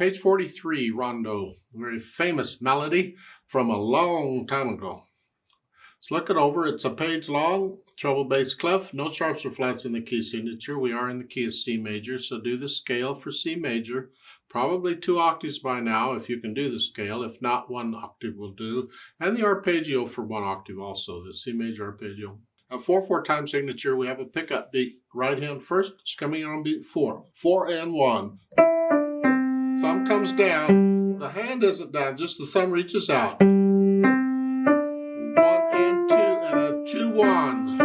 Page 43, Rondeau, a very famous melody from a long time ago. Let's look it over. It's a page long, treble bass clef, no sharps or flats in the key signature. We are in the key of C major, so do the scale for C major. Probably 2 octaves by now if you can do the scale. If not, 1 octave will do. And the arpeggio for 1 octave also, the C major arpeggio. A 4/4 time signature, we have a pickup beat. Right hand first, it's coming on beat 4. 4 and 1. Thumb comes down. The hand isn't down, just the thumb reaches out. 1 and 2 and a 2-1.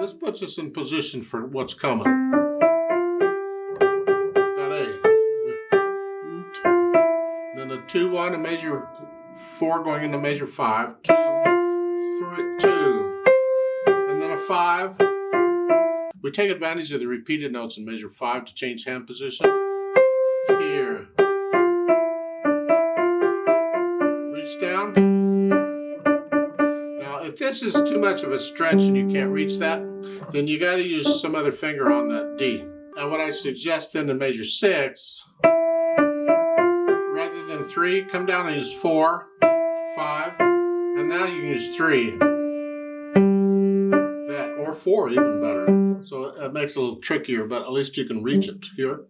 This puts us in position for what's coming. Got A. Then a 2-1 and measure 4 going into measure 5. 2, 3, 2. And then a 5. We take advantage of the repeated notes in measure 5 to change hand position. Here. Reach down. Now, if this is too much of a stretch and you can't reach that, then you got to use some other finger on that D. And what I suggest then in measure 6, rather than 3, come down and use 4, 5, and now you can use 3. That, or 4, even better. So it makes it a little trickier, but at least you can reach it here.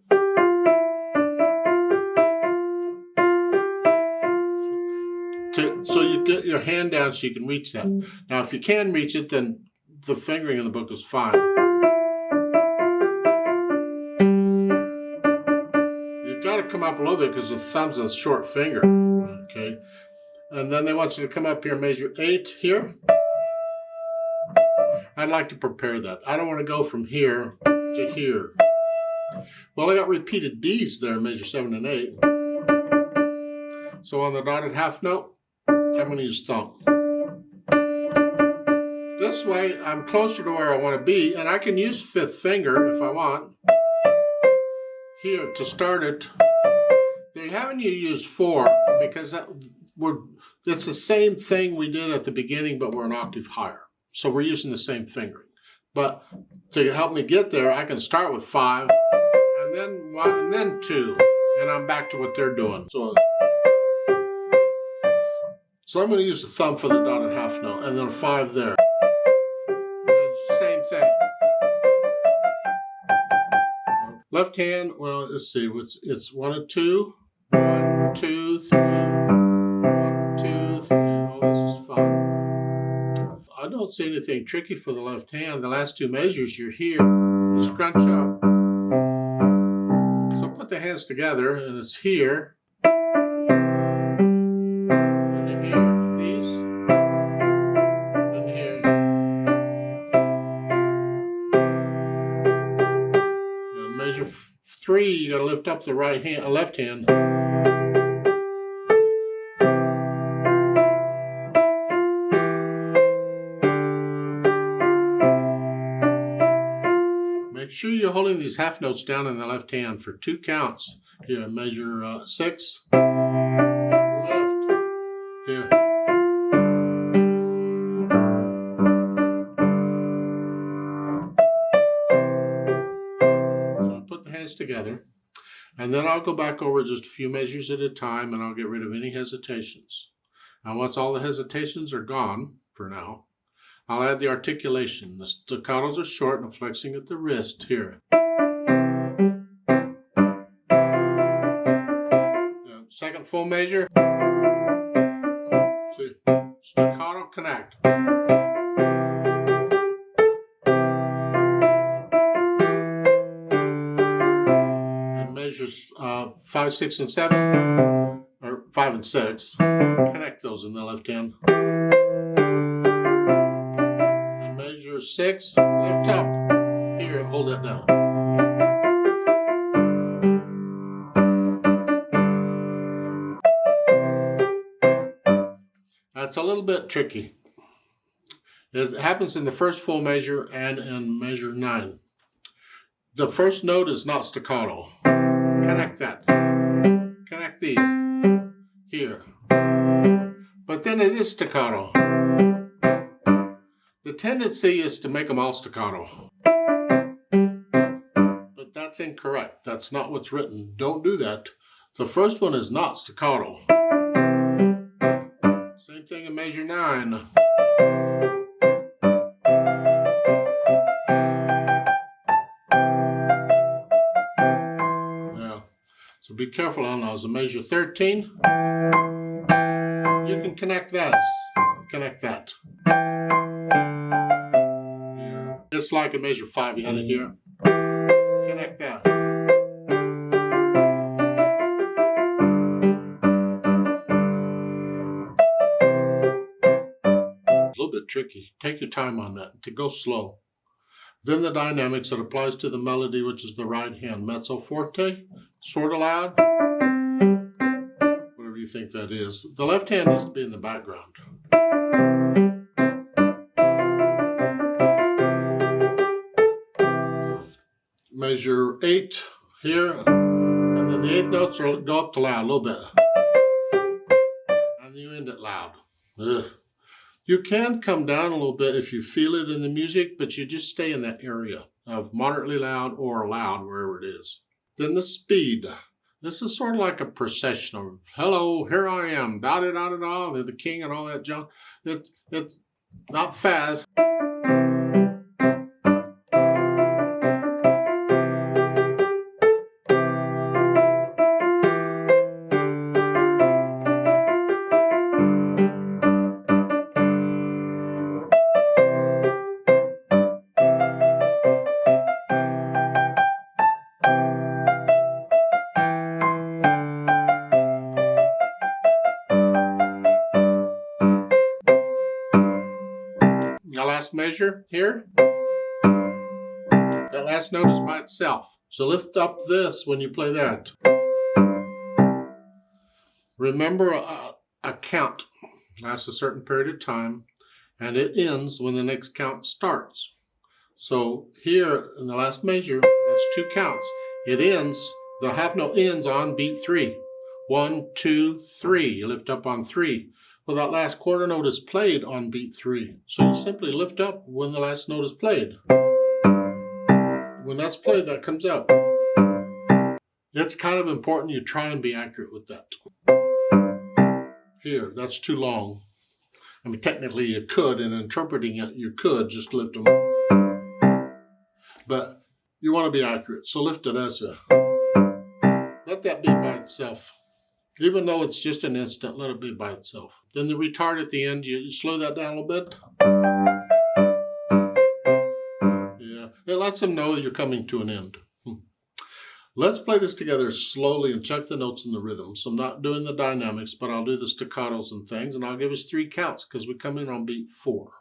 So you get your hand down so you can reach that. Now, if you can reach it, then the fingering in the book is fine. You've got to come up a little bit because the thumb's a short finger. Okay. And then they want you to come up here and measure 8 here. I'd like to prepare that. I don't want to go from here to here. Well, I got repeated D's there, measure 7 and 8. So on the dotted half note, I'm going to use thumb. This way, I'm closer to where I want to be, and I can use 5th finger if I want. Here, to start it, they're having you use 4 because it's the same thing we did at the beginning, but we're an octave higher. So we're using the same fingering. But to help me get there, I can start with 5, and then 1, and then 2, and I'm back to what they're doing. So I'm going to use the thumb for the dotted half note, and then a 5 there. And same thing. Left hand, well, let's see, it's 1 and 2. 1, 2, 3. 1, 2, 3. Oh, this is fun. I don't see anything tricky for the left hand. The last 2 measures, you're here, you scrunch up. So put the hands together, and it's here. Measure 3, you got to lift up the left hand. Make sure you're holding these half notes down in the left hand for 2 counts. Here, measure 6. Left. Here. Together, and then I'll go back over just a few measures at a time, and I'll get rid of any hesitations. Now, once all the hesitations are gone for now, I'll add the articulation. The staccatos are short and I'm flexing at the wrist here. Second full measure. See, staccato connect. Measures 5, 6, and 7, or 5 and 6. Connect those in the left hand. And measure 6, lift up. Here, hold it down. That's a little bit tricky. It happens in the first full measure and in measure 9. The first note is not staccato. Connect that. Connect these. Here. But then it is staccato. The tendency is to make them all staccato. But that's incorrect. That's not what's written. Don't do that. The first one is not staccato. Same thing in measure 9. Yeah. So be careful on those. In measure 13, you can connect that. Connect that. Yeah. Just like in measure 5, you had it here. Connect that. A little bit tricky. Take your time on that to go slow. Then the dynamics that applies to the melody, which is the right hand. Mezzo forte, sort of loud, whatever you think that is. The left hand needs to be in the background. Measure 8 here, and then the 8th notes will go up to loud a little bit. And you end it loud. Ugh. You can come down a little bit if you feel it in the music, but you just stay in that area of moderately loud or loud, wherever it is. Then the speed. This is sort of like a procession of, hello, here I am, da-da-da-da-da, they're the king and all that junk. It's not fast. Now last measure here, that last note is by itself. So lift up this when you play that. Remember a count lasts a certain period of time and it ends when the next count starts. So here in the last measure, that's 2 counts. It ends, the half note ends on beat 3. 1, 2, 3. You lift up on 3. Well, that last quarter note is played on beat 3. So you simply lift up when the last note is played. When that's played, that comes out. It's kind of important you try and be accurate with that. Here, that's too long. I mean, technically you could, in interpreting it, you could just lift them. But you want to be accurate, so lift it as a... Let that be by itself. Even though it's just an instant, let it be by itself. Then the retard at the end, you slow that down a little bit. Yeah, it lets them know you're coming to an end. Let's play this together slowly and check the notes and the rhythm. So I'm not doing the dynamics, but I'll do the staccatos and things, and I'll give us 3 counts because we come in on beat 4.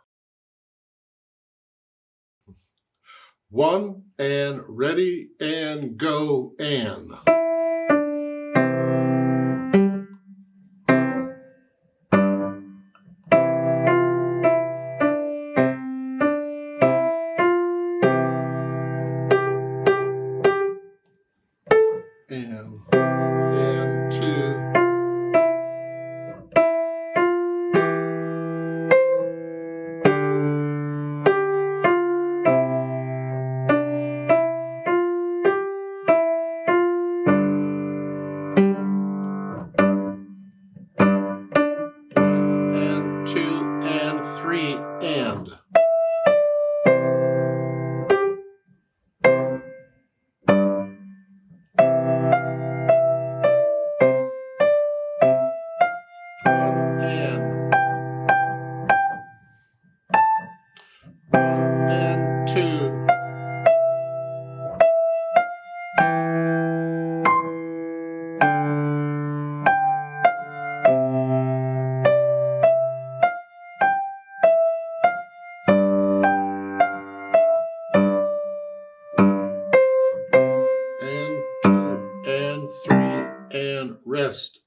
1, and ready, and go, and. And 2. And 2 and 3 and. And 2 and 3 and rest.